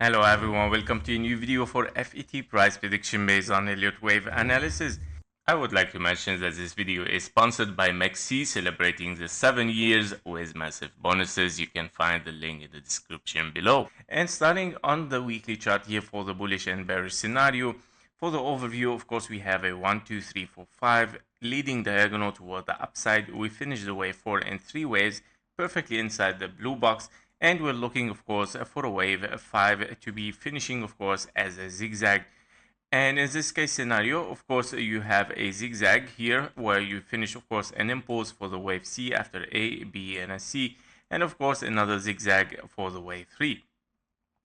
Hello everyone, welcome to a new video for FET price prediction based on Elliott wave analysis. I would like to mention that this video is sponsored by MEXC, celebrating the 7 years with massive bonuses. You can find the link in the description below. And starting on the weekly chart here for the bullish and bearish scenario. For the overview, of course, we have a 1, 2, 3, 4, 5 leading diagonal toward the upside. We finished the wave 4 in 3 waves, perfectly inside the blue box. And we're looking, of course, for a wave 5 to be finishing, of course, as a zigzag. And in this case scenario, of course, you have a zigzag here where you finish, of course, an impulse for the wave C after A, B, and a C. And of course, another zigzag for the wave 3.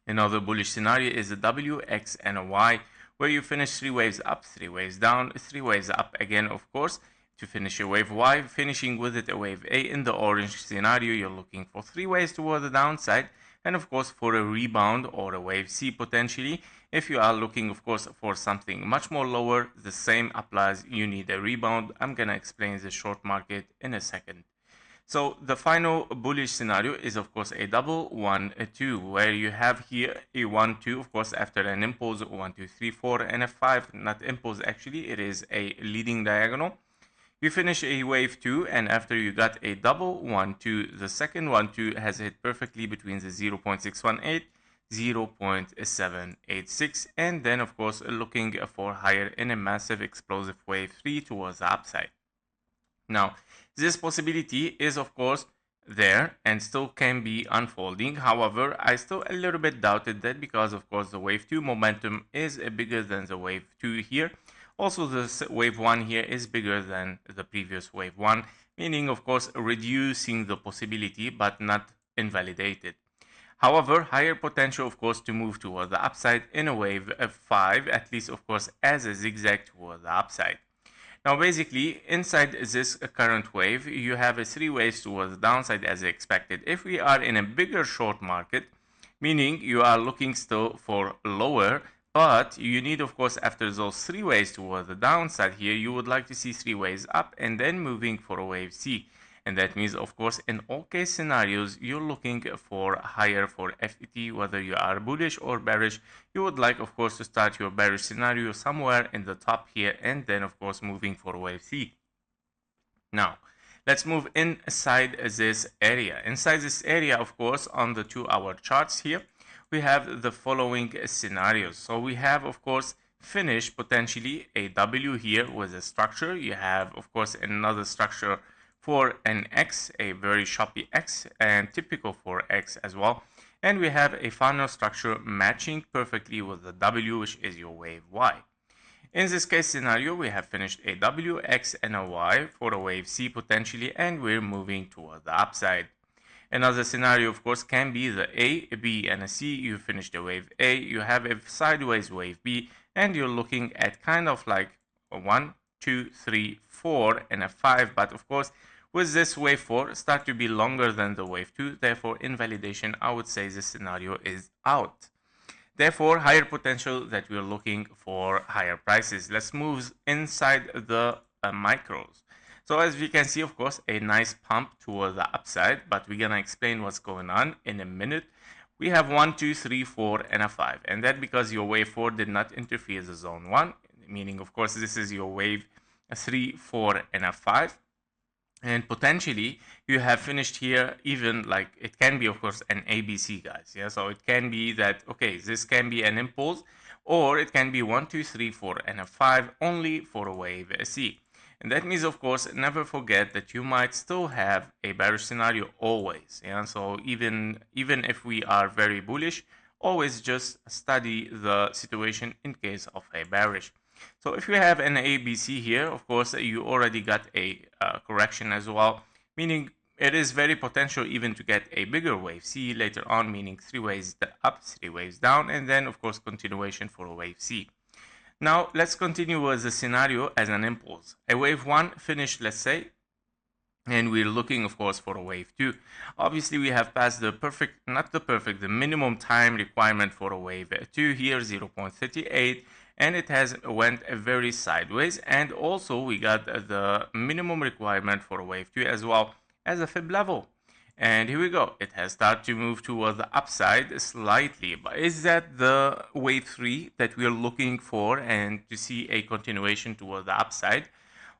Another bullish scenario is a W, X, and a Y, where you finish 3 waves up, 3 waves down, 3 waves up again, of course, to finish a wave Y, finishing with it a wave A. In the orange scenario, you're looking for 3 waves toward the downside, and of course for a rebound or a wave C potentially. If you are looking, of course, for something much more lower, the same applies. You need a rebound. I'm gonna explain the short market in a second. So the final bullish scenario is, of course, a double 1, 2, where you have here a 1, 2, of course, after an impulse 1, 2, 3, 4, and a 5. Not impulse, actually, it is a leading diagonal. You finish a wave 2, and after you got a double 1, 2, the second 1, 2 has hit perfectly between the 0.618, 0.786, and then, of course, looking for higher in a massive explosive wave 3 towards the upside. Now, this possibility is, of course, there and still can be unfolding. However, I still a little bit doubted that because, of course, the wave 2 momentum is bigger than the wave 2 here. Also, the wave 1 here is bigger than the previous wave 1, meaning, of course, reducing the possibility but not invalidated. However, higher potential, of course, to move toward the upside in a wave 5, at least, of course, as a zigzag toward the upside. Now, basically, inside this current wave, you have a 3 waves towards the downside as expected. If we are in a bigger short market, meaning you are looking still for lower, but you need, of course, after those 3 waves towards the downside here, you would like to see 3 waves up and then moving for a wave C. And that means, of course, in all case scenarios, you're looking for higher for FET, whether you are bullish or bearish. You would like, of course, to start your bearish scenario somewhere in the top here, and then, of course, moving for wave C. Now, let's move inside this area. Inside this area, of course, on the 2-hour charts here, we have the following scenarios. So we have, of course, finish potentially a W here with a structure. You have, of course, another structure for an X, a very choppy X, and typical for X as well. And we have a final structure matching perfectly with the W, which is your wave Y. In this case scenario, we have finished a W, X, and a Y for a wave C potentially, and we're moving toward the upside. Another scenario, of course, can be the A, B, and a C. You finished a wave A, you have a sideways wave B, and you're looking at kind of like a 1, 2, 3, 4, and a 5. But of course, with this wave 4 start to be longer than the wave 2, therefore invalidation, I would say this scenario is out. Therefore, higher potential that we're looking for higher prices. Let's move inside the micros. So as we can see, of course, a nice pump toward the upside, but we're gonna explain what's going on in a minute. We have 1, 2, 3, 4, and a 5, and that because your wave 4 did not interfere the zone 1, meaning, of course, this is your wave 3, 4, and a 5. And potentially you have finished here, even like it can be, of course, an ABC, guys. Yeah, so it can be that, okay, this can be an impulse, or it can be 1, 2, 3, 4, and a 5 only for a wave C. And that means, of course, never forget that you might still have a bearish scenario always. Yeah, so even if we are very bullish, always just study the situation in case of a bearish. So if you have an ABC here, of course, you already got a correction as well, meaning it is very potential even to get a bigger wave C later on, meaning 3 waves up, 3 waves down, and then, of course, continuation for a wave C. Now, let's continue with the scenario as an impulse. A wave 1 finished, let's say, and we're looking, of course, for a wave 2. Obviously, we have passed the the minimum time requirement for a wave 2 here, 0.38. And it has went very sideways, and also we got the minimum requirement for wave 2 as well as a fib level. And here we go. It has started to move towards the upside slightly. But is that the wave 3 that we're looking for and to see a continuation towards the upside?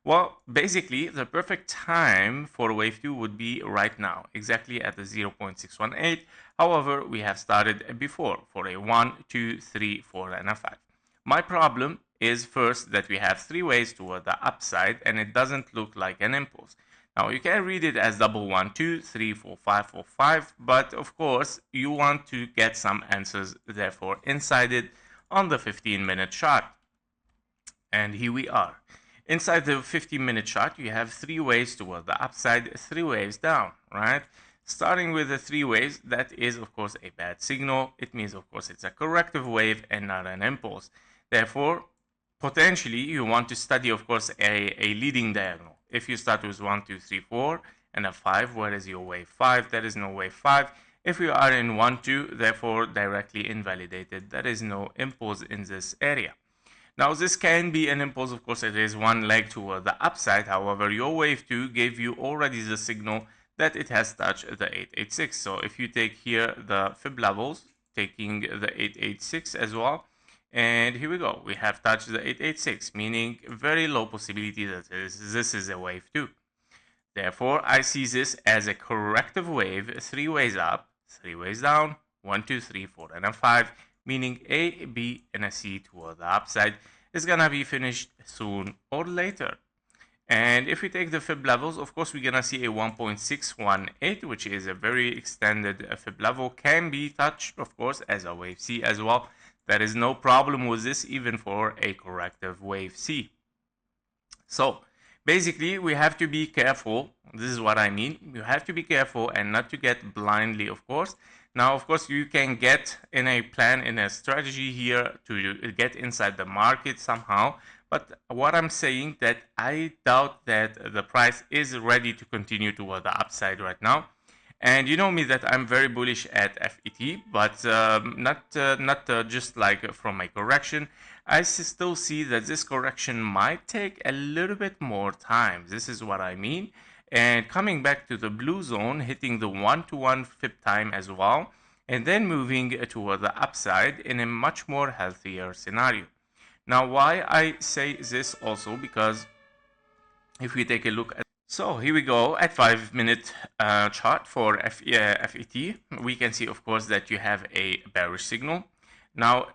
Well, basically, the perfect time for wave 2 would be right now, exactly at the 0.618. However, we have started before for a 1, 2, 3, 4, and a 5. My problem is first that we have 3 waves toward the upside and it doesn't look like an impulse. Now you can read it as double 1, 2, 3, 4, 5, 4, 5, but of course you want to get some answers therefore inside it on the 15-minute chart. And here we are. Inside the 15-minute chart, you have 3 waves toward the upside, 3 waves down, right? Starting with the 3 waves, that is of course a bad signal. It means of course it's a corrective wave and not an impulse. Therefore, potentially you want to study of course a leading diagonal. If you start with 1, 2, 3, 4 and a 5, where is your wave 5? There is no wave 5. If you are in 1, 2, therefore directly invalidated. There is no impulse in this area. Now this can be an impulse, of course it is one leg toward the upside. However, your wave 2 gave you already the signal that it has touched the 886. So if you take here the fib levels, taking the 886 as well, and here we go, we have touched the 886, meaning very low possibility that this is a wave 2. Therefore, I see this as a corrective wave, 3 ways up, 3 ways down, 1, 2, 3, 4, and a 5, meaning A, B, and a C toward the upside is gonna be finished soon or later. And if we take the fib levels, of course, we're gonna see a 1.618, which is a very extended fib level, can be touched, of course, as a wave C as well. There is no problem with this, even for a corrective wave C. So basically, we have to be careful. This is what I mean. You have to be careful and not to get blindly, of course. Now, of course, you can get in a plan, in a strategy here to get inside the market somehow. But what I'm saying that I doubt that the price is ready to continue toward the upside right now. And you know me that I'm very bullish at FET, but not just like from a correction. I still see that this correction might take a little bit more time. This is what I mean. And coming back to the blue zone, hitting the 1-to-1 fib time as well, and then moving toward the upside in a much more healthier scenario. Now, why I say this also, because if we take a look at, so here we go at 5-minute chart for FET. We can see, of course, that you have a bearish signal. Now,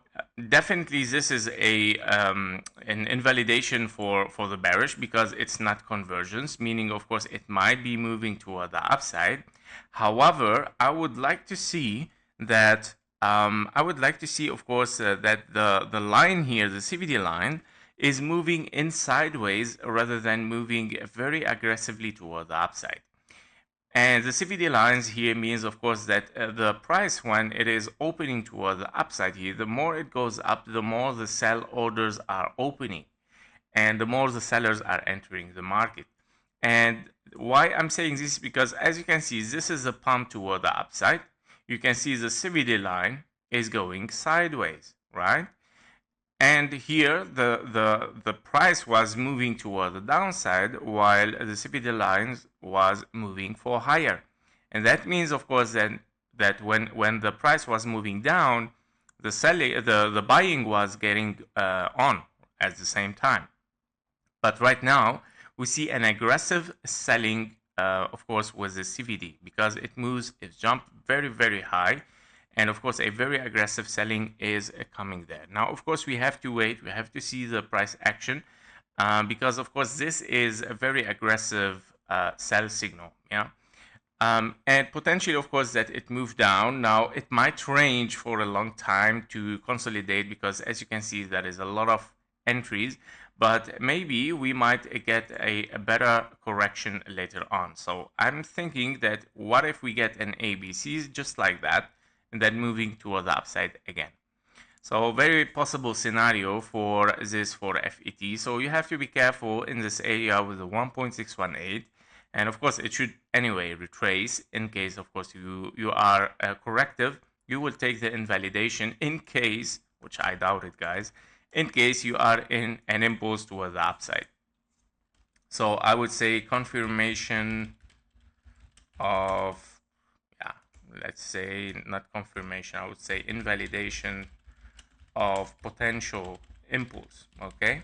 definitely this is an invalidation for the bearish because it's not convergence, meaning, of course, it might be moving toward the upside. However, I would like to see that, of course, that the line here, the CVD line, is moving in sideways rather than moving very aggressively toward the upside. And the CVD lines here means, of course, that the price, when it is opening toward the upside here, the more it goes up, the more the sell orders are opening and the more the sellers are entering the market. And why I'm saying this is because, as you can see, this is a pump toward the upside. You can see the CVD line is going sideways, right? And here the price was moving toward the downside while the CVD lines was moving for higher. And that means, of course, that when the price was moving down, the buying was getting on at the same time. But right now we see an aggressive selling, of course, with the CVD, because it jumped very, very high. And of course, a very aggressive selling is coming there. Now, of course, we have to wait. We have to see the price action because, of course, this is a very aggressive sell signal. Yeah. And potentially, of course, that it moved down. Now, it might range for a long time to consolidate because, as you can see, there is a lot of entries. But maybe we might get a better correction later on. So I'm thinking that what if we get an ABC just like that, and then moving toward the upside again. So very possible scenario for this for FET. So you have to be careful in this area with the 1.618. And of course, it should anyway retrace in case, of course, you are corrective. You will take the invalidation in case, which I doubt it, guys, in case you are in an impulse toward the upside. So I would say confirmation of let's say not confirmation, I would say invalidation of potential impulse. Okay,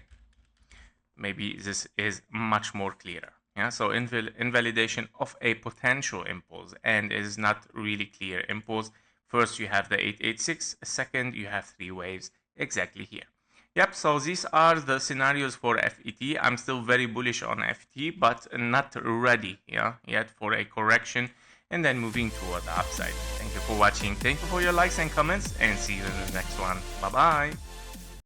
maybe this is much more clearer. Yeah, so invalidation of a potential impulse, and it is not really clear impulse. First you have the 886, second you have 3 waves exactly here. Yep, so these are the scenarios for FET. I'm still very bullish on FET, but not ready yet for a correction and then moving toward the upside. Thank you for watching. Thank you for your likes and comments, and see you in the next one. Bye bye.